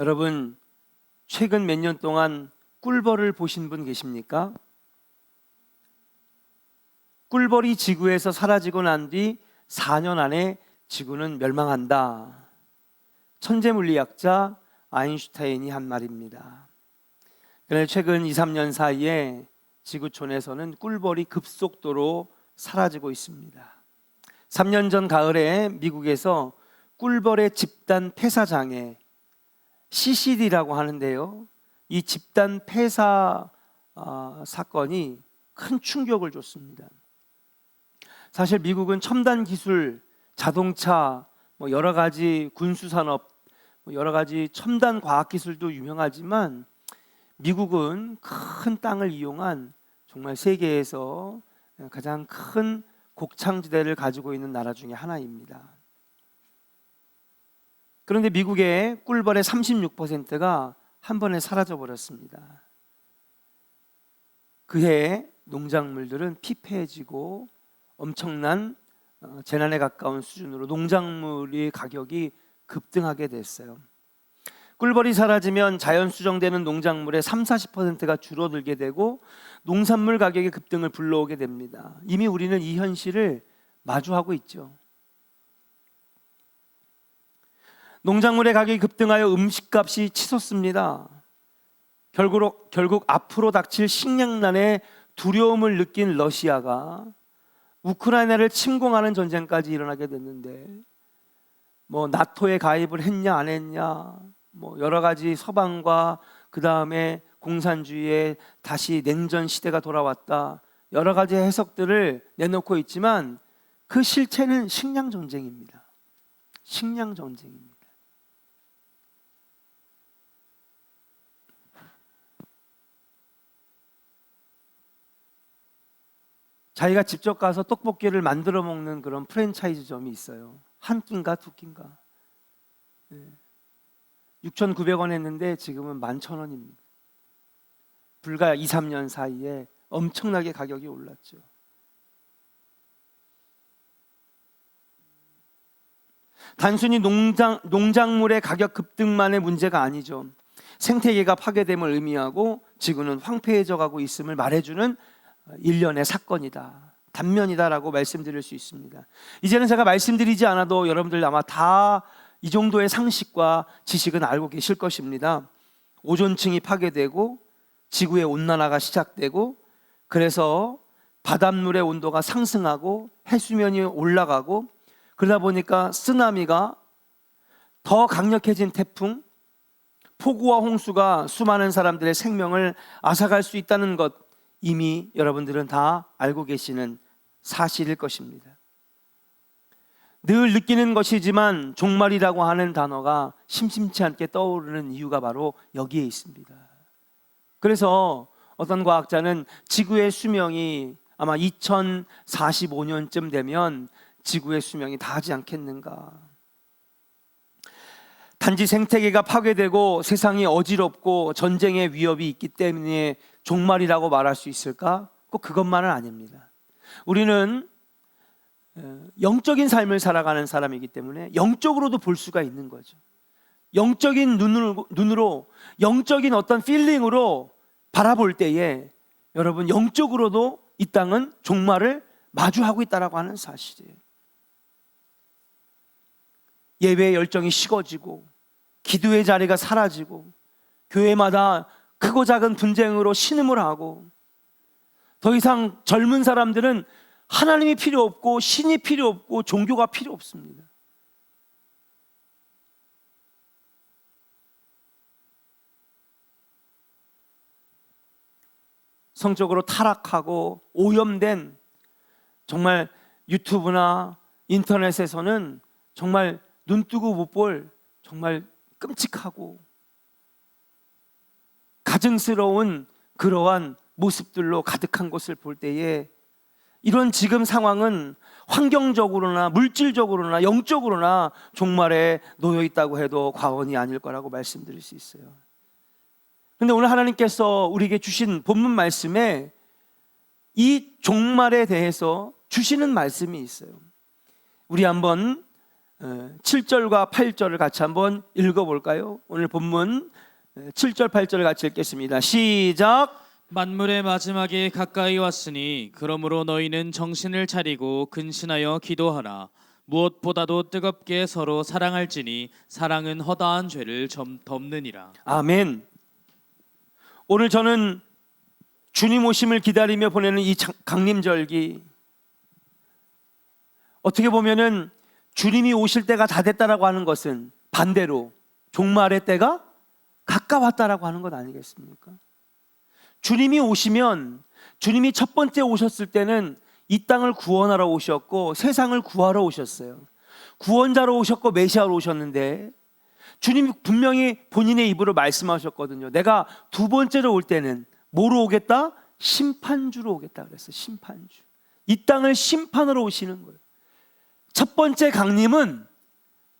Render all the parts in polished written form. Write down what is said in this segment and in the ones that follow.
여러분, 최근 몇 년 동안 꿀벌을 보신 분 계십니까? 꿀벌이 지구에서 사라지고 난 뒤 4년 안에 지구는 멸망한다. 천재물리학자 아인슈타인이 한 말입니다. 그런데 최근 2, 3년 사이에 지구촌에서는 꿀벌이 급속도로 사라지고 있습니다. 3년 전 가을에 미국에서 꿀벌의 집단 폐사장애, CCD라고 하는데요, 이 집단 폐사 사건이 큰 충격을 줬습니다. 사실 미국은 첨단 기술, 자동차, 여러 가지 군수산업, 여러 가지 첨단 과학기술도 유명하지만 미국은 큰 땅을 이용한 정말 세계에서 가장 큰 곡창지대를 가지고 있는 나라 중에 하나입니다. 그런데 미국의 꿀벌의 36%가 한 번에 사라져 버렸습니다. 그해 농작물들은 피폐해지고 엄청난 재난에 가까운 수준으로 농작물의 가격이 급등하게 됐어요. 꿀벌이 사라지면 자연 수정되는 농작물의 30-40%가 줄어들게 되고 농산물 가격의 급등을 불러오게 됩니다. 이미 우리는 이 현실을 마주하고 있죠. 농작물의 가격이 급등하여 음식값이 치솟습니다. 결국 앞으로 닥칠 식량난에 두려움을 느낀 러시아가 우크라이나를 침공하는 전쟁까지 일어나게 됐는데 나토에 가입을 했냐 안 했냐, 여러 가지 서방과 그 다음에 공산주의에 다시 냉전 시대가 돌아왔다, 여러 가지 해석들을 내놓고 있지만 그 실체는 식량 전쟁입니다. 식량 전쟁입니다. 자기가 직접 가서 떡볶이를 만들어 먹는 그런 프랜차이즈점이 있어요. 한 끼인가 두 끼인가. 6,900원 했는데 지금은 11,000원입니다. 불과 2, 3년 사이에 엄청나게 가격이 올랐죠. 단순히 농작물의 가격 급등만의 문제가 아니죠. 생태계가 파괴됨을 의미하고 지구는 황폐해져 가고 있음을 말해주는 일련의 사건이다, 단면이다라고 말씀드릴 수 있습니다. 이제는 제가 말씀드리지 않아도 여러분들 아마 다 이 정도의 상식과 지식은 알고 계실 것입니다. 오존층이 파괴되고 지구의 온난화가 시작되고, 그래서 바닷물의 온도가 상승하고 해수면이 올라가고, 그러다 보니까 쓰나미가, 더 강력해진 태풍, 폭우와 홍수가 수많은 사람들의 생명을 앗아갈 수 있다는 것, 이미 여러분들은 다 알고 계시는 사실일 것입니다. 늘 느끼는 것이지만 종말이라고 하는 단어가 심심치 않게 떠오르는 이유가 바로 여기에 있습니다. 그래서 어떤 과학자는 지구의 수명이 아마 2045년쯤 되면 지구의 수명이 다하지 않겠는가. 단지 생태계가 파괴되고 세상이 어지럽고 전쟁의 위협이 있기 때문에 종말이라고 말할 수 있을까? 꼭 그것만은 아닙니다. 우리는 영적인 삶을 살아가는 사람이기 때문에 영적으로도 볼 수가 있는 거죠. 영적인 눈으로 영적인 어떤 필링으로 바라볼 때에 여러분, 영적으로도 이 땅은 종말을 마주하고 있다라고 하는 사실이에요. 예배의 열정이 식어지고 기도의 자리가 사라지고 교회마다 크고 작은 분쟁으로 신음을 하고, 더 이상 젊은 사람들은 하나님이 필요 없고 신이 필요 없고 종교가 필요 없습니다. 성적으로 타락하고 오염된, 정말 유튜브나 인터넷에서는 정말 눈뜨고 못 볼 정말 끔찍하고 가증스러운 그러한 모습들로 가득한 것을 볼 때에, 이런 지금 상황은 환경적으로나 물질적으로나 영적으로나 종말에 놓여 있다고 해도 과언이 아닐 거라고 말씀드릴 수 있어요. 그런데 오늘 하나님께서 우리에게 주신 본문 말씀에 이 종말에 대해서 주시는 말씀이 있어요. 우리 한번 7절과 8절을 같이 한번 읽어볼까요? 오늘 본문 7절 8절을 같이 읽겠습니다. 시작. 만물의 마지막에 가까이 왔으니 그러므로 너희는 정신을 차리고 근신하여 기도하라. 무엇보다도 뜨겁게 서로 사랑할지니 사랑은 허다한 죄를 덮느니라. 아멘. 오늘 저는 주님 오심을 기다리며 보내는 이 강림절기, 어떻게 보면은 주님이 오실 때가 다 됐다라고 하는 것은 반대로 종말의 때가 가까웠다라고 하는 것 아니겠습니까? 주님이 오시면, 주님이 첫 번째 오셨을 때는 이 땅을 구원하러 오셨고 세상을 구하러 오셨어요. 구원자로 오셨고 메시아로 오셨는데, 주님이 분명히 본인의 입으로 말씀하셨거든요. 내가 두 번째로 올 때는 뭐로 오겠다? 심판주로 오겠다 그랬어요. 심판주. 이 땅을 심판으로 오시는 거예요. 첫 번째 강림은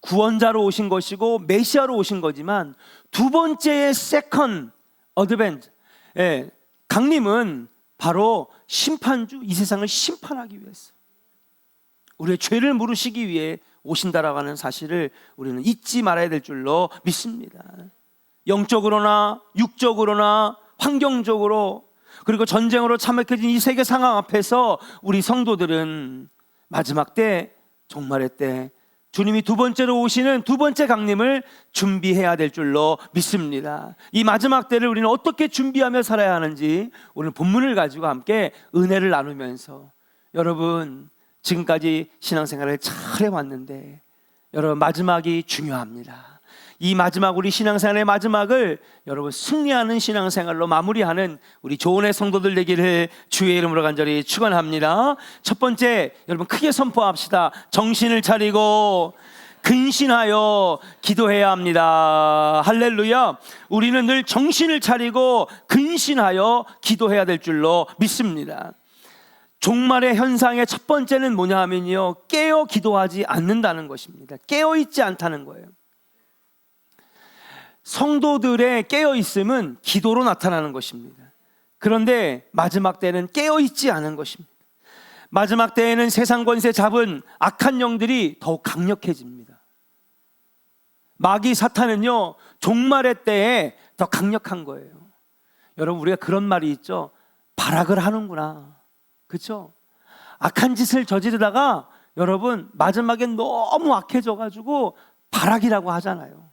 구원자로 오신 것이고 메시아로 오신 거지만, 두 번째의 세컨드 어드벤트, 강림은 바로 심판주, 이 세상을 심판하기 위해서, 우리의 죄를 물으시기 위해 오신다라고 하는 사실을 우리는 잊지 말아야 될 줄로 믿습니다. 영적으로나 육적으로나 환경적으로, 그리고 전쟁으로 참혹해진 이 세계 상황 앞에서 우리 성도들은 마지막 때, 종말의 때 주님이 두 번째로 오시는 두 번째 강림을 준비해야 될 줄로 믿습니다. 이 마지막 때를 우리는 어떻게 준비하며 살아야 하는지 오늘 본문을 가지고 함께 은혜를 나누면서, 여러분 지금까지 신앙생활을 잘 해왔는데 여러분 마지막이 중요합니다. 이 마지막, 우리 신앙생활의 마지막을 여러분 승리하는 신앙생활로 마무리하는 우리 조은의 성도들 되기를 주의 이름으로 간절히 축원합니다. 첫 번째, 여러분 크게 선포합시다. 정신을 차리고 근신하여 기도해야 합니다. 할렐루야. 우리는 늘 정신을 차리고 근신하여 기도해야 될 줄로 믿습니다. 종말의 현상의 첫 번째는 뭐냐 하면요, 깨어 기도하지 않는다는 것입니다. 깨어 있지 않다는 거예요. 성도들의 깨어있음은 기도로 나타나는 것입니다. 그런데 마지막 때는 깨어있지 않은 것입니다. 마지막 때에는 세상 권세 잡은 악한 영들이 더욱 강력해집니다. 마귀 사탄은요, 종말의 때에 더 강력한 거예요. 여러분, 우리가 그런 말이 있죠. 발악을 하는구나. 그렇죠? 악한 짓을 저지르다가 여러분 마지막엔 너무 악해져가지고 발악이라고 하잖아요.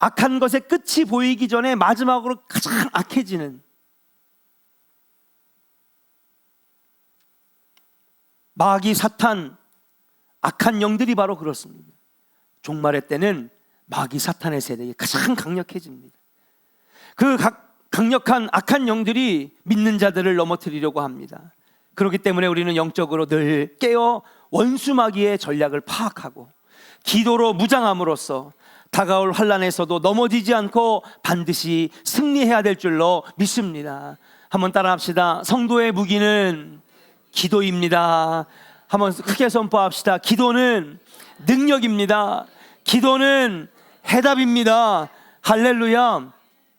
악한 것의 끝이 보이기 전에 마지막으로 가장 악해지는, 마귀 사탄 악한 영들이 바로 그렇습니다. 종말의 때는 마귀 사탄의 세력이 가장 강력해집니다. 그 강력한 악한 영들이 믿는 자들을 넘어뜨리려고 합니다. 그렇기 때문에 우리는 영적으로 늘 깨어 원수 마귀의 전략을 파악하고 기도로 무장함으로써 다가올 환난에서도 넘어지지 않고 반드시 승리해야 될 줄로 믿습니다. 한번 따라합시다. 성도의 무기는 기도입니다. 한번 크게 선포합시다. 기도는 능력입니다. 기도는 해답입니다. 할렐루야.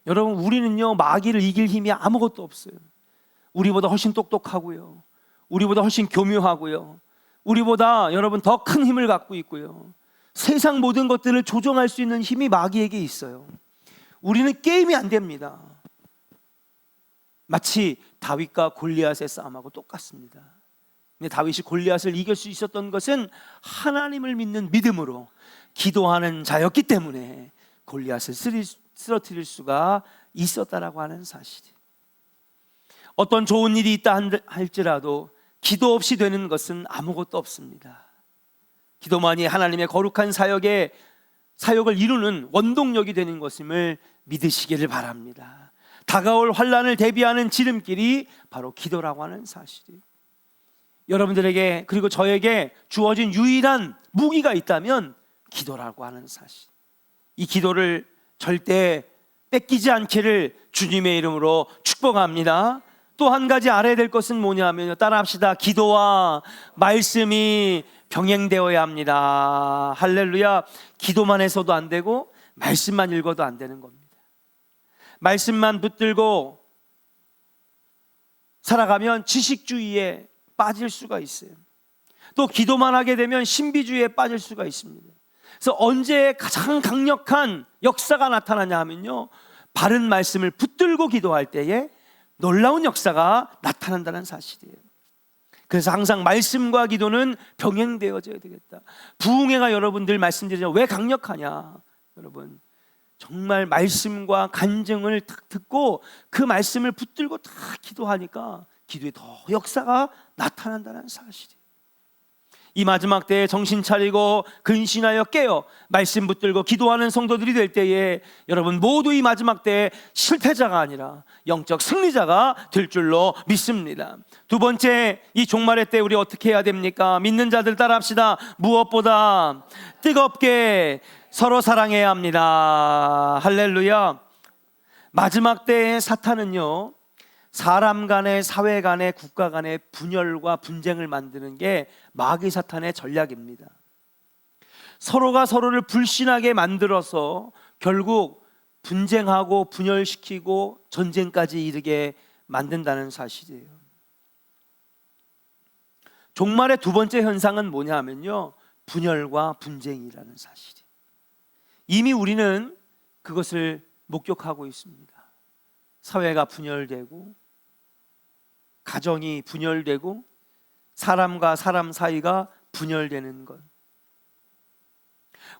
여러분, 우리는요 마귀를 이길 힘이 아무것도 없어요. 우리보다 훨씬 똑똑하고요, 우리보다 훨씬 교묘하고요, 우리보다 여러분 더 큰 힘을 갖고 있고요, 세상 모든 것들을 조종할 수 있는 힘이 마귀에게 있어요. 우리는 게임이 안 됩니다. 마치 다윗과 골리앗의 싸움하고 똑같습니다. 근데 다윗이 골리앗을 이길 수 있었던 것은 하나님을 믿는 믿음으로 기도하는 자였기 때문에 골리앗을 쓰러뜨릴 수가 있었다라고 하는 사실이, 어떤 좋은 일이 있다 할지라도 기도 없이 되는 것은 아무것도 없습니다. 기도만이 하나님의 거룩한 사역을 이루는 원동력이 되는 것임을 믿으시기를 바랍니다. 다가올 환난을 대비하는 지름길이 바로 기도라고 하는 사실이, 여러분들에게 그리고 저에게 주어진 유일한 무기가 있다면 기도라고 하는 사실, 이 기도를 절대 뺏기지 않기를 주님의 이름으로 축복합니다. 또 한 가지 알아야 될 것은 뭐냐면요, 따라합시다. 기도와 말씀이 병행되어야 합니다. 할렐루야. 기도만 해서도 안 되고 말씀만 읽어도 안 되는 겁니다. 말씀만 붙들고 살아가면 지식주의에 빠질 수가 있어요. 또 기도만 하게 되면 신비주의에 빠질 수가 있습니다. 그래서 언제 가장 강력한 역사가 나타나냐 하면요, 바른 말씀을 붙들고 기도할 때에 놀라운 역사가 나타난다는 사실이에요. 그래서 항상 말씀과 기도는 병행되어져야 되겠다. 부흥회가 여러분 늘 말씀드리죠. 왜 강력하냐? 여러분 정말 말씀과 간증을 딱 듣고 그 말씀을 붙들고 다 기도하니까 기도에 더 역사가 나타난다는 사실이에요. 이 마지막 때에 정신 차리고 근신하여 깨어 말씀 붙들고 기도하는 성도들이 될 때에 여러분 모두 이 마지막 때에 실패자가 아니라 영적 승리자가 될 줄로 믿습니다. 두 번째, 이 종말의 때 우리 어떻게 해야 됩니까? 믿는 자들 따라합시다. 무엇보다 뜨겁게 서로 사랑해야 합니다. 할렐루야. 마지막 때에 사탄은요, 사람 간의, 사회 간의, 국가 간의 분열과 분쟁을 만드는 게 마귀 사탄의 전략입니다. 서로가 서로를 불신하게 만들어서 결국 분쟁하고 분열시키고 전쟁까지 이르게 만든다는 사실이에요. 종말의 두 번째 현상은 뭐냐 하면요, 분열과 분쟁이라는 사실이에요. 이미 우리는 그것을 목격하고 있습니다. 사회가 분열되고 가정이 분열되고 사람과 사람 사이가 분열되는 것.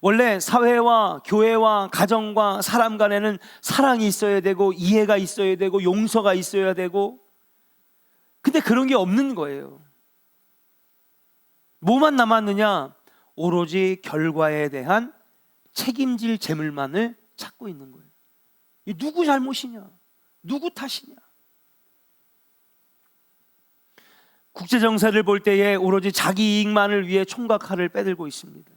원래 사회와 교회와 가정과 사람 간에는 사랑이 있어야 되고 이해가 있어야 되고 용서가 있어야 되고, 근데 그런 게 없는 거예요. 뭐만 남았느냐? 오로지 결과에 대한 책임질 재물만을 찾고 있는 거예요. 이게 누구 잘못이냐? 누구 탓이냐? 국제정세를 볼 때에 오로지 자기 이익만을 위해 총과 칼을 빼들고 있습니다.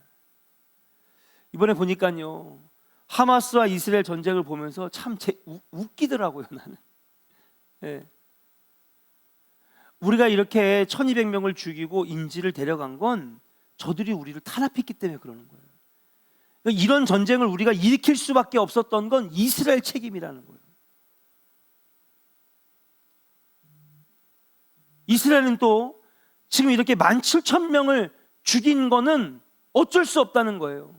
이번에 보니까요, 하마스와 이스라엘 전쟁을 보면서 참 웃기더라고요. 나는. 네. 우리가 이렇게 1200명을 죽이고 인질을 데려간 건 저들이 우리를 탄압했기 때문에 그러는 거예요. 그러니까 이런 전쟁을 우리가 일으킬 수밖에 없었던 건 이스라엘 책임이라는 거예요. 이스라엘은 또 지금 이렇게 17,000명을 죽인 거는 어쩔 수 없다는 거예요.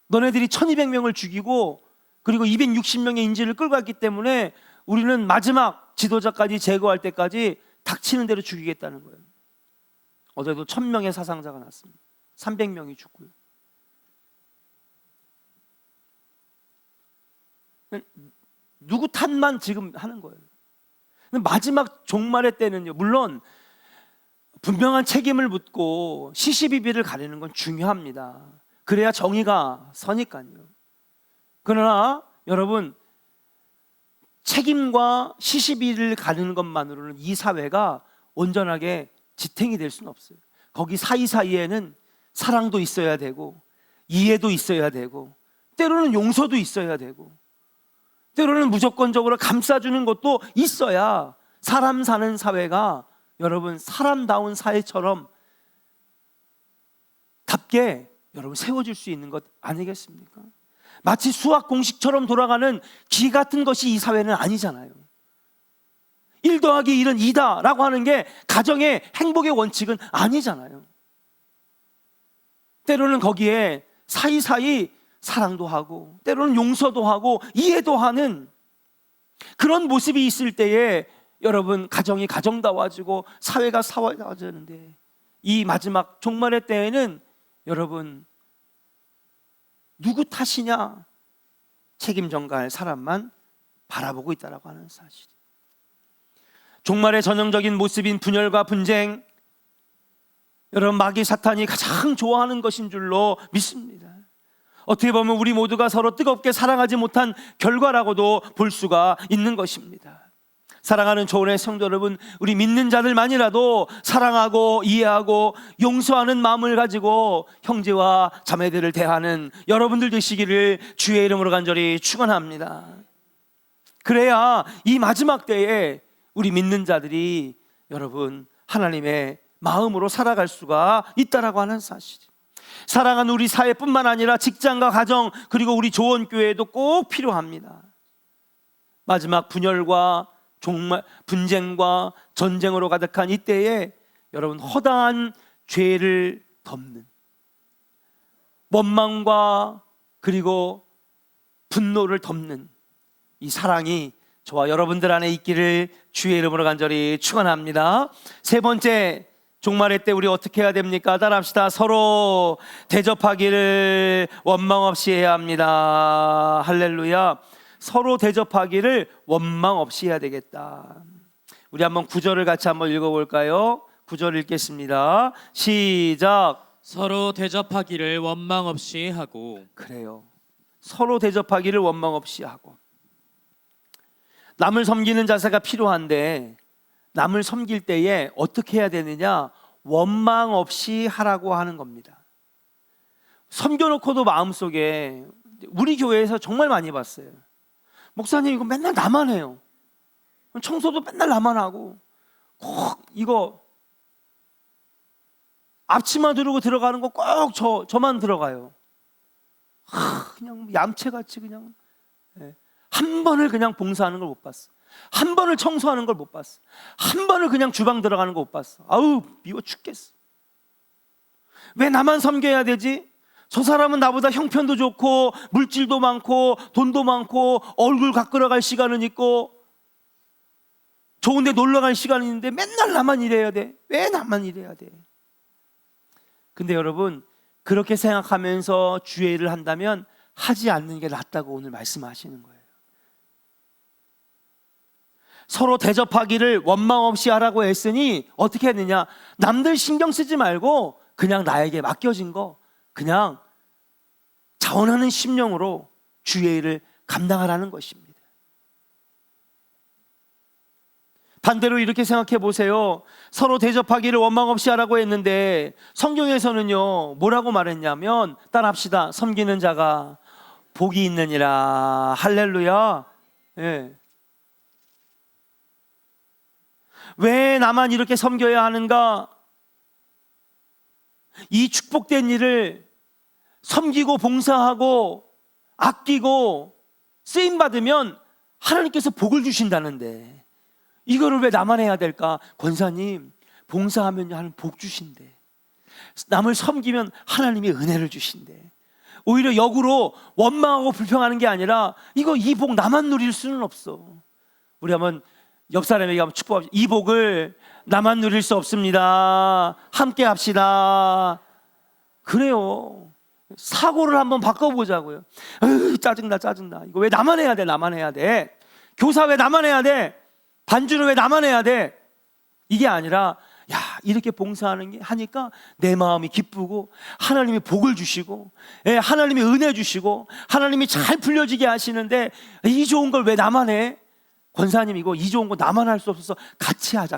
너네들이 1200명을 죽이고 그리고 260명의 인질을 끌고 갔기 때문에 우리는 마지막 지도자까지 제거할 때까지 닥치는 대로 죽이겠다는 거예요. 어제도 1000명의 사상자가 났습니다. 300명이 죽고요. 누구 탓만 지금 하는 거예요. 마지막 종말의 때는요, 물론 분명한 책임을 묻고 시시비비를 가리는 건 중요합니다. 그래야 정의가 서니까요. 그러나 여러분, 책임과 시시비를 가리는 것만으로는 이 사회가 온전하게 지탱이 될 수는 없어요. 거기 사이사이에는 사랑도 있어야 되고 이해도 있어야 되고 때로는 용서도 있어야 되고 때로는 무조건적으로 감싸주는 것도 있어야 사람 사는 사회가 여러분 사람다운 사회처럼 답게 여러분 세워질 수 있는 것 아니겠습니까? 마치 수학 공식처럼 돌아가는 기 같은 것이 이 사회는 아니잖아요. 1 더하기 1은 2다 라고 하는 게 가정의 행복의 원칙은 아니잖아요. 때로는 거기에 사이사이 사랑도 하고 때로는 용서도 하고 이해도 하는 그런 모습이 있을 때에 여러분 가정이 가정다워지고 사회가 사회다워지는데, 이 마지막 종말의 때에는 여러분 누구 탓이냐? 책임 전가할 사람만 바라보고 있다라고 하는 사실. 종말의 전형적인 모습인 분열과 분쟁, 여러분 마귀 사탄이 가장 좋아하는 것인 줄로 믿습니다. 어떻게 보면 우리 모두가 서로 뜨겁게 사랑하지 못한 결과라고도 볼 수가 있는 것입니다. 사랑하는 조은의 성도 여러분, 우리 믿는 자들만이라도 사랑하고 이해하고 용서하는 마음을 가지고 형제와 자매들을 대하는 여러분들 되시기를 주의 이름으로 간절히 축원합니다. 그래야 이 마지막 때에 우리 믿는 자들이 여러분 하나님의 마음으로 살아갈 수가 있다라고 하는 사실. 사랑하는 우리 사회뿐만 아니라 직장과 가정 그리고 우리 조원교회도 꼭 필요합니다. 마지막 분열과 종말 분쟁과 전쟁으로 가득한 이때에 여러분, 허다한 죄를 덮는 원망과 그리고 분노를 덮는 이 사랑이 저와 여러분들 안에 있기를 주의 이름으로 간절히 축원합니다. 세 번째, 종말의 때 우리 어떻게 해야 됩니까? 따라합시다. 서로 대접하기를 원망 없이 해야 합니다. 할렐루야. 서로 대접하기를 원망 없이 해야 되겠다. 우리 한번 9절을 같이 한번 읽어볼까요? 9절 읽겠습니다. 시작. 서로 대접하기를 원망 없이 하고. 그래요. 서로 대접하기를 원망 없이 하고. 남을 섬기는 자세가 필요한데 남을 섬길 때에 어떻게 해야 되느냐? 원망 없이 하라고 하는 겁니다. 섬겨놓고도 마음속에, 우리 교회에서 정말 많이 봤어요. 목사님 이거 맨날 나만 해요. 청소도 맨날 나만 하고 꼭 이거 앞치마 두르고 들어가는 거 꼭 저만 들어가요. 그냥 얌체같이 그냥 한 번을 그냥 봉사하는 걸 못 봤어. 한 번을 청소하는 걸 못 봤어. 한 번을 그냥 주방 들어가는 거 못 봤어. 아우 미워 죽겠어. 왜 나만 섬겨야 되지? 저 사람은 나보다 형편도 좋고 물질도 많고 돈도 많고 얼굴 가꾸러 갈 시간은 있고 좋은 데 놀러 갈 시간이 있는데 맨날 나만 일해야 돼. 왜 나만 일해야 돼? 근데 여러분, 그렇게 생각하면서 주의 일을 한다면 하지 않는 게 낫다고 오늘 말씀하시는 거예요. 서로 대접하기를 원망 없이 하라고 했으니 어떻게 했느냐? 남들 신경 쓰지 말고 그냥 나에게 맡겨진 거 그냥 자원하는 심령으로 주의 일을 감당하라는 것입니다. 반대로 이렇게 생각해 보세요. 서로 대접하기를 원망 없이 하라고 했는데 성경에서는요 뭐라고 말했냐면, 따라합시다. 섬기는 자가 복이 있느니라. 할렐루야. 예. 왜 나만 이렇게 섬겨야 하는가? 이 축복된 일을 섬기고 봉사하고 아끼고 쓰임받으면 하나님께서 복을 주신다는데 이거를 왜 나만 해야 될까? 권사님, 봉사하면 하나님 복 주신대. 남을 섬기면 하나님이 은혜를 주신대. 오히려 역으로 원망하고 불평하는 게 아니라 이 복 나만 누릴 수는 없어. 우리 한번 옆 사람에게 한번 축복합시다. 이 복을 나만 누릴 수 없습니다. 함께 합시다. 그래요. 사고를 한번 바꿔보자고요. 짜증나. 이거 왜 나만 해야 돼? 나만 해야 돼. 교사 왜 나만 해야 돼? 반주는 왜 나만 해야 돼? 이게 아니라 이렇게 봉사하는 게 하니까 내 마음이 기쁘고 하나님이 복을 주시고 하나님이 은혜 주시고 하나님이 잘 풀려지게 하시는데 이 좋은 걸 왜 나만 해? 권사님 이 좋은 거 나만 할 수 없어서 같이 하자.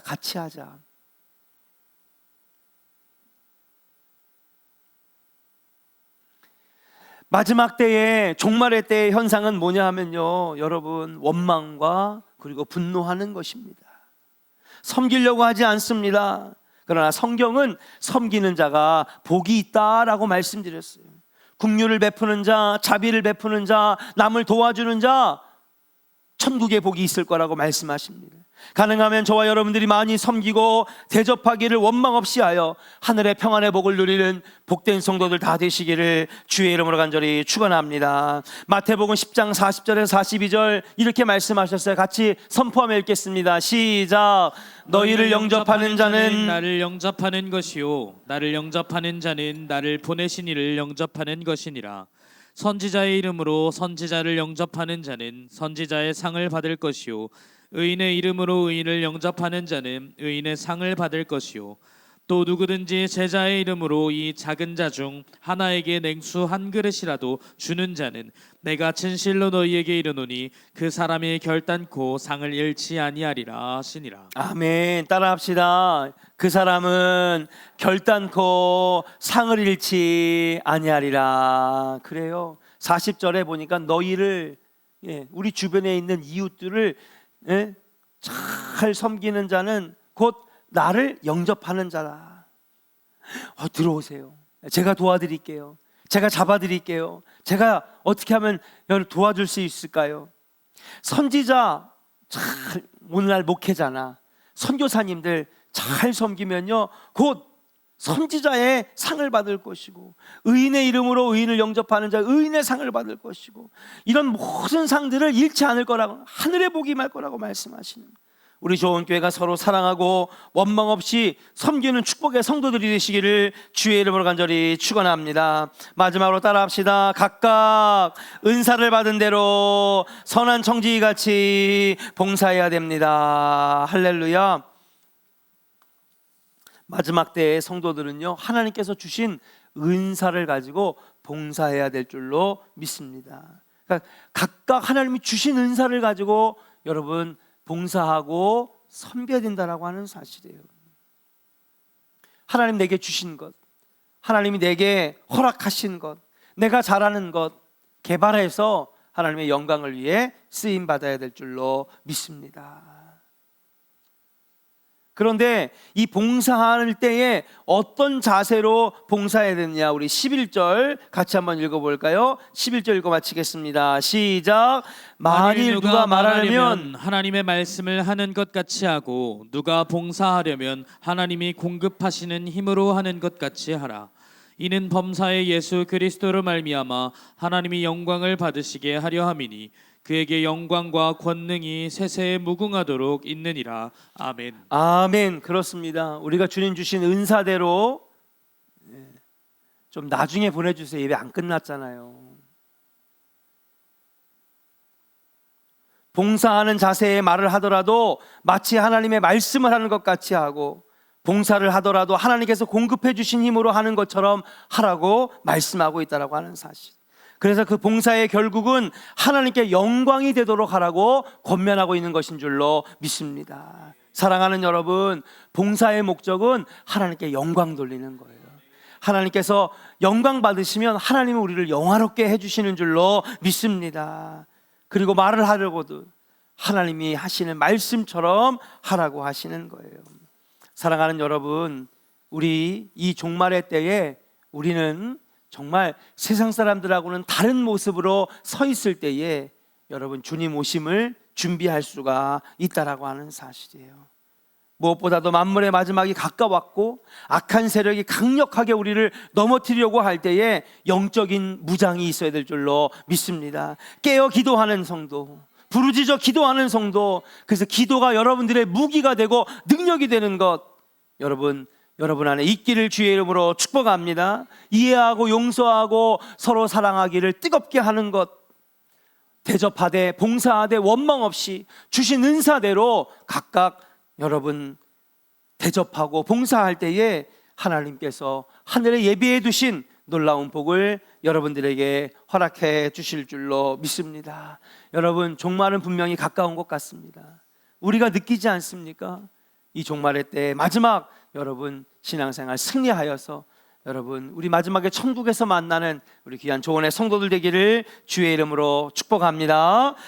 마지막 때에, 종말의 때의 현상은 뭐냐 하면요, 여러분, 원망과 그리고 분노하는 것입니다. 섬기려고 하지 않습니다. 그러나 성경은 섬기는 자가 복이 있다라고 말씀드렸어요. 긍휼을 베푸는 자, 자비를 베푸는 자, 남을 도와주는 자, 천국의 복이 있을 거라고 말씀하십니다. 가능하면 저와 여러분들이 많이 섬기고 대접하기를 원망 없이 하여 하늘의 평안의 복을 누리는 복된 성도들 다 되시기를 주의 이름으로 간절히 축원합니다. 마태복음 10장 40절에서 42절 이렇게 말씀하셨어요. 같이 선포하며 읽겠습니다. 시작. 너희를 영접하는 자는 나를 영접하는 것이요 나를 영접하는 자는 나를 보내신 이를 영접하는 것이니라. 선지자의 이름으로 선지자를 영접하는 자는 선지자의 상을 받을 것이요 의인의 이름으로 의인을 영접하는 자는 의인의 상을 받을 것이요 또 누구든지 제자의 이름으로 이 작은 자 중 하나에게 냉수 한 그릇이라도 주는 자는 내가 진실로 너희에게 이르노니 그 사람이 결단코 상을 잃지 아니하리라 하시니라. 아멘. 따라합시다. 그 사람은 결단코 상을 잃지 아니하리라. 그래요. 40절에 보니까 너희를, 우리 주변에 있는 이웃들을 잘 섬기는 자는 곧 나를 영접하는 자다. 들어오세요. 제가 도와드릴게요. 제가 잡아드릴게요. 제가 어떻게 하면 여러분 도와줄 수 있을까요? 선지자, 오늘날 목회자나 선교사님들 잘 섬기면요 곧 선지자의 상을 받을 것이고, 의인의 이름으로 의인을 영접하는 자 의인의 상을 받을 것이고, 이런 모든 상들을 잃지 않을 거라고, 하늘의 복이 임할 거라고 말씀하시는, 우리 좋은 교회가 서로 사랑하고 원망 없이 섬기는 축복의 성도들이 되시기를 주의 이름으로 간절히 축원합니다. 마지막으로 따라합시다. 각각 은사를 받은 대로 선한 청지기같이 봉사해야 됩니다. 할렐루야. 마지막 때의 성도들은요 하나님께서 주신 은사를 가지고 봉사해야 될 줄로 믿습니다. 그러니까 각각 하나님이 주신 은사를 가지고 여러분 봉사하고 섬겨야 된다라고 하는 사실이에요. 하나님 내게 주신 것, 하나님이 내게 허락하신 것, 내가 잘하는 것 개발해서 하나님의 영광을 위해 쓰임 받아야 될 줄로 믿습니다. 그런데 이 봉사할 때에 어떤 자세로 봉사해야 되느냐, 우리 11절 같이 한번 읽어볼까요? 11절 읽어 마치겠습니다. 시작. 만일 누가 말하려면 하나님의 말씀을 하는 것 같이 하고, 누가 봉사하려면 하나님이 공급하시는 힘으로 하는 것 같이 하라. 이는 범사의 예수 그리스도로 말미암아 하나님이 영광을 받으시게 하려 함이니 그에게 영광과 권능이 세세에 무궁하도록 있느니라. 아멘. 아멘. 그렇습니다. 우리가 주님 주신 은사대로 좀 나중에 보내주세요. 예배 안 끝났잖아요. 봉사하는 자세의 말을 하더라도 마치 하나님의 말씀을 하는 것 같이 하고, 봉사를 하더라도 하나님께서 공급해 주신 힘으로 하는 것처럼 하라고 말씀하고 있다라고 하는 사실. 그래서 그 봉사의 결국은 하나님께 영광이 되도록 하라고 권면하고 있는 것인 줄로 믿습니다. 사랑하는 여러분, 봉사의 목적은 하나님께 영광 돌리는 거예요. 하나님께서 영광 받으시면 하나님은 우리를 영화롭게 해주시는 줄로 믿습니다. 그리고 말을 하려고도 하나님이 하시는 말씀처럼 하라고 하시는 거예요. 사랑하는 여러분, 우리 이 종말의 때에 우리는 정말 세상 사람들하고는 다른 모습으로 서 있을 때에 여러분 주님 오심을 준비할 수가 있다라고 하는 사실이에요. 무엇보다도 만물의 마지막이 가까웠고 악한 세력이 강력하게 우리를 넘어뜨리려고 할 때에 영적인 무장이 있어야 될 줄로 믿습니다. 깨어 기도하는 성도, 부르짖어 기도하는 성도, 그래서 기도가 여러분들의 무기가 되고 능력이 되는 것, 여러분 안에 있기를 주의 이름으로 축복합니다. 이해하고 용서하고 서로 사랑하기를 뜨겁게 하는 것, 대접하되 봉사하되 원망 없이 주신 은사대로 각각 여러분 대접하고 봉사할 때에 하나님께서 하늘에 예비해 두신 놀라운 복을 여러분들에게 허락해 주실 줄로 믿습니다. 여러분, 종말은 분명히 가까운 것 같습니다. 우리가 느끼지 않습니까? 이 종말의 때 마지막 여러분 신앙생활 승리하여서 여러분 우리 마지막에 천국에서 만나는 우리 귀한 조언의 성도들 되기를 주의 이름으로 축복합니다.